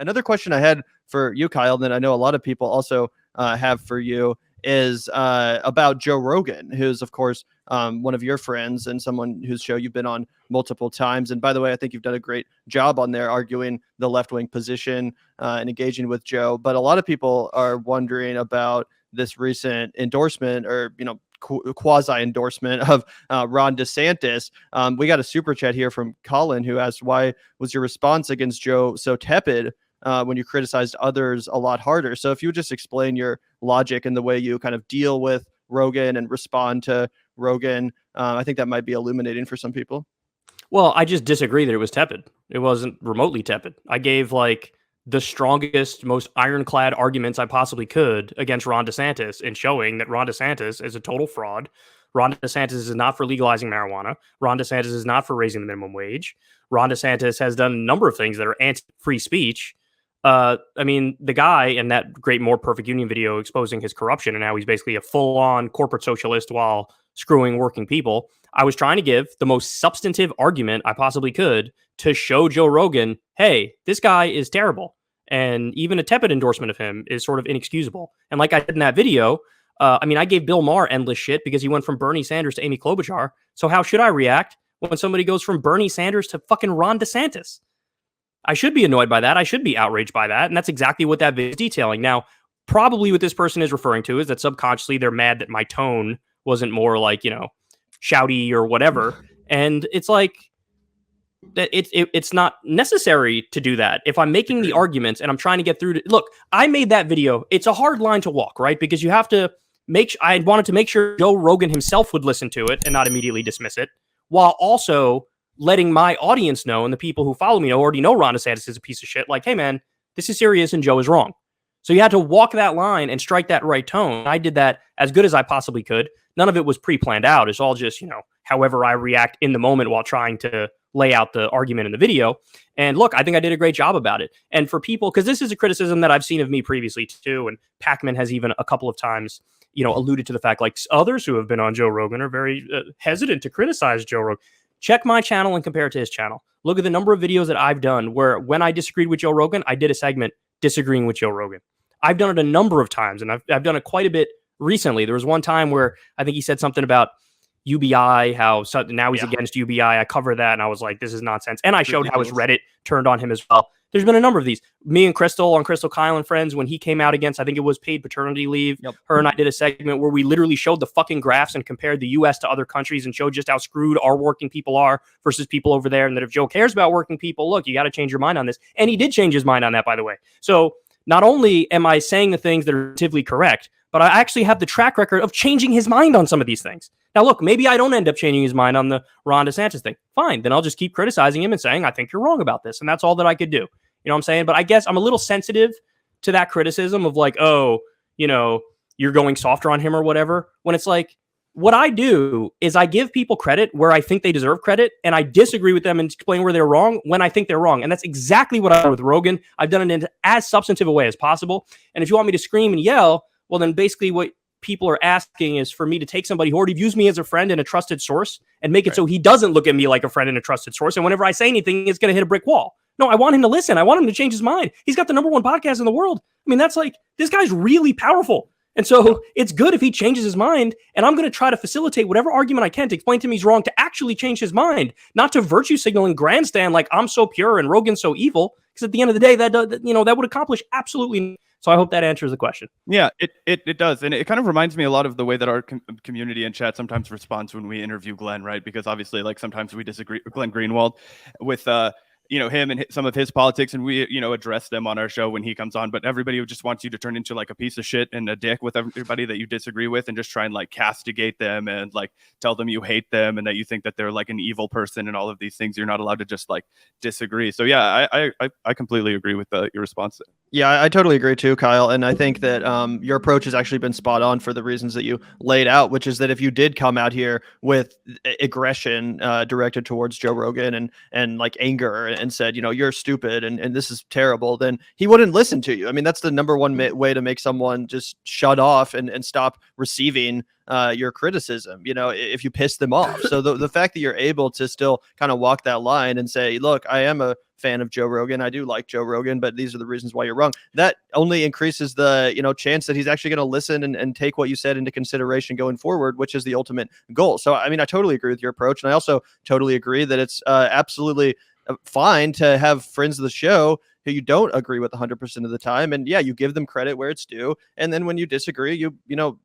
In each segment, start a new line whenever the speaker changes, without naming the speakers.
Another question I had for you, Kyle, that I know a lot of people also have for you is about Joe Rogan, who's, of course, one of your friends and someone whose show you've been on multiple times. And by the way, I think you've done a great job on there arguing the left-wing position and engaging with Joe. But a lot of people are wondering about this recent endorsement or, quasi endorsement of Ron DeSantis. We got a super chat here from Colin who asked, why was your response against Joe so tepid when you criticized others a lot harder? So if you would just explain your logic and the way you kind of deal with Rogan and respond to Rogan, I think that might be illuminating for some people.
Well, I just disagree that it was tepid. It wasn't remotely tepid. I gave the strongest, most ironclad arguments I possibly could against Ron DeSantis in showing that Ron DeSantis is a total fraud. Ron DeSantis is not for legalizing marijuana. Ron DeSantis is not for raising the minimum wage. Ron DeSantis has done a number of things that are anti-free speech. The guy in that great More Perfect Union video exposing his corruption and how he's basically a full-on corporate socialist while screwing working people. I was trying to give the most substantive argument I possibly could to show Joe Rogan, hey, this guy is terrible. And even a tepid endorsement of him is sort of inexcusable. And like I did in that video, I gave Bill Maher endless shit because he went from Bernie Sanders to Amy Klobuchar. So how should I react when somebody goes from Bernie Sanders to fucking Ron DeSantis? I should be annoyed by that. I should be outraged by that. And that's exactly what that video is detailing. Now, probably what this person is referring to is that subconsciously they're mad that my tone wasn't more shouty or whatever. And it's like, that it's not necessary to do that. If I'm making the arguments and I'm trying to get through to, look, I made that video. It's a hard line to walk, right? Because you have to I wanted to make sure Joe Rogan himself would listen to it and not immediately dismiss it, while also letting my audience know, and the people who follow me already know Ron DeSantis is a piece of shit. Like, hey man, this is serious and Joe is wrong. So you had to walk that line and strike that right tone. I did that as good as I possibly could. None of it was pre-planned out. It's all just, however I react in the moment while trying to lay out the argument in the video. And look, I think I did a great job about it. And for people, because this is a criticism that I've seen of me previously too, and Pacman has even a couple of times, alluded to the fact like others who have been on Joe Rogan are very hesitant to criticize Joe Rogan. Check my channel and compare it to his channel. Look at the number of videos that I've done where when I disagreed with Joe Rogan, I did a segment disagreeing with Joe Rogan. I've done it a number of times, and I've done it quite a bit recently. There was one time where I think he said something about UBI, how now he's against UBI. I covered that, and I was like, this is nonsense. And I showed how his Reddit turned on him as well. There's been a number of these. Me and Crystal on Crystal Kyle and Friends, when he came out against, I think it was paid paternity leave, her and I did a segment where we literally showed the fucking graphs and compared the U.S. to other countries and showed just how screwed our working people are versus people over there. And that if Joe cares about working people, look, you got to change your mind on this. And he did change his mind on that, by the way. So not only am I saying the things that are relatively correct, but I actually have the track record of changing his mind on some of these things. Now, look, maybe I don't end up changing his mind on the Ron DeSantis thing. Fine, then I'll just keep criticizing him and saying, I think you're wrong about this. And that's all that I could do. You know what I'm saying? But I guess I'm a little sensitive to that criticism of like, oh, you're going softer on him or whatever. When it's like, what I do is I give people credit where I think they deserve credit, and I disagree with them and explain where they're wrong when I think they're wrong. And that's exactly what I did with Rogan. I've done it in as substantive a way as possible. And if you want me to scream and yell, well, then basically what people are asking is for me to take somebody who already views me as a friend and a trusted source and make it so he doesn't look at me like a friend and a trusted source. And whenever I say anything, it's going to hit a brick wall. No, I want him to listen. I want him to change his mind. He's got the #1 podcast in the world. I mean, that's like, this guy's really powerful. And so it's good if he changes his mind, and I'm going to try to facilitate whatever argument I can to explain to him he's wrong, to actually change his mind, not to virtue signal and grandstand like I'm so pure and Rogan's so evil. Because at the end of the day, that would accomplish absolutely nothing. So I hope that answers the question.
Yeah, it does. And it kind of reminds me a lot of the way that our community and chat sometimes responds when we interview Glenn, right? Because obviously, like, sometimes we disagree with Glenn Greenwald with him and some of his politics, and we, address them on our show when he comes on. But everybody just wants you to turn into like a piece of shit and a dick with everybody that you disagree with, and just try and like castigate them and like tell them you hate them and that you think that they're like an evil person and all of these things. You're not allowed to just like disagree. So yeah, I completely agree with your response.
Yeah, I totally agree too, Kyle. And I think that your approach has actually been spot on for the reasons that you laid out, which is that if you did come out here with aggression directed towards Joe Rogan and like anger and said, you're stupid and this is terrible, then he wouldn't listen to you. I mean, that's the #1 way to make someone just shut off and stop receiving your criticism, if you piss them off. So the fact that you're able to still kind of walk that line and say, look, I am a fan of Joe Rogan. I do like Joe Rogan, but these are the reasons why you're wrong. That only increases the, chance that he's actually going to listen and take what you said into consideration going forward, which is the ultimate goal. So, I mean, I totally agree with your approach. And I also totally agree that it's absolutely fine to have friends of the show who you don't agree with 100% of the time. And yeah, you give them credit where it's due. And then when you disagree, you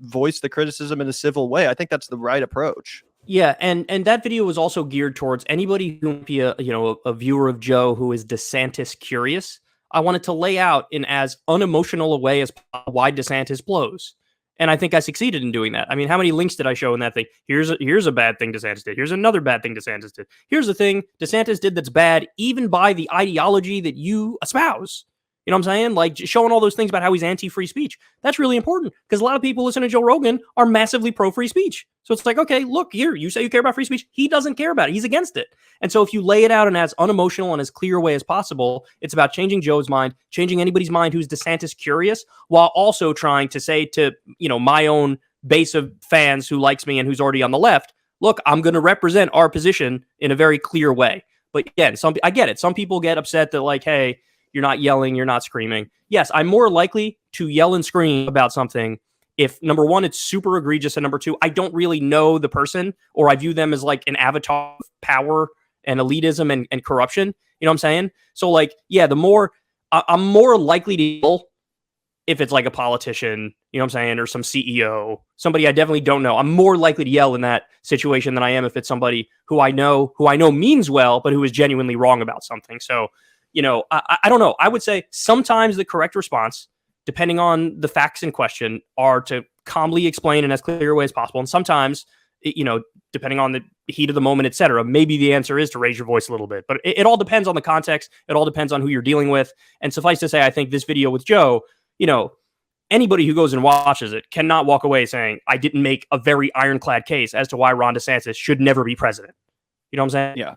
voice the criticism in a civil way. I think that's the right approach.
Yeah, and that video was also geared towards anybody who might be a viewer of Joe who is DeSantis curious. I wanted to lay out in as unemotional a way as possible why DeSantis blows. And I think I succeeded in doing that. I mean, how many links did I show in that thing? Here's a bad thing DeSantis did. Here's another bad thing DeSantis did. Here's the thing DeSantis did that's bad, even by the ideology that you espouse. You know what I'm saying? Like showing all those things about how he's anti-free speech. That's really important because a lot of people listening to Joe Rogan are massively pro-free speech. So it's like, okay, look here, you say you care about free speech. He doesn't care about it. He's against it. And so if you lay it out in as unemotional and as clear a way as possible, it's about changing Joe's mind, changing anybody's mind who's DeSantis curious, while also trying to say to, my own base of fans who likes me and who's already on the left, look, I'm going to represent our position in a very clear way. But again, I get it. Some people get upset that like, hey, you're not yelling, you're not screaming. Yes, I'm more likely to yell and scream about something if, number one, it's super egregious, and number two, I don't really know the person, or I view them as like an avatar of power and elitism and corruption. You know what I'm saying? So like, yeah, I'm more likely to yell if it's like a politician, you know what I'm saying, or some CEO, somebody I definitely don't know. I'm more likely to yell in that situation than I am if it's somebody who I know means well, but who is genuinely wrong about something. So, I don't know. I would say sometimes the correct response, depending on the facts in question, are to calmly explain in as clear a way as possible. And sometimes, depending on the heat of the moment, et cetera, maybe the answer is to raise your voice a little bit. But it all depends on the context. It all depends on who you're dealing with. And suffice to say, I think this video with Joe, anybody who goes and watches it cannot walk away saying, I didn't make a very ironclad case as to why Ron DeSantis should never be president. You know what I'm saying?
Yeah.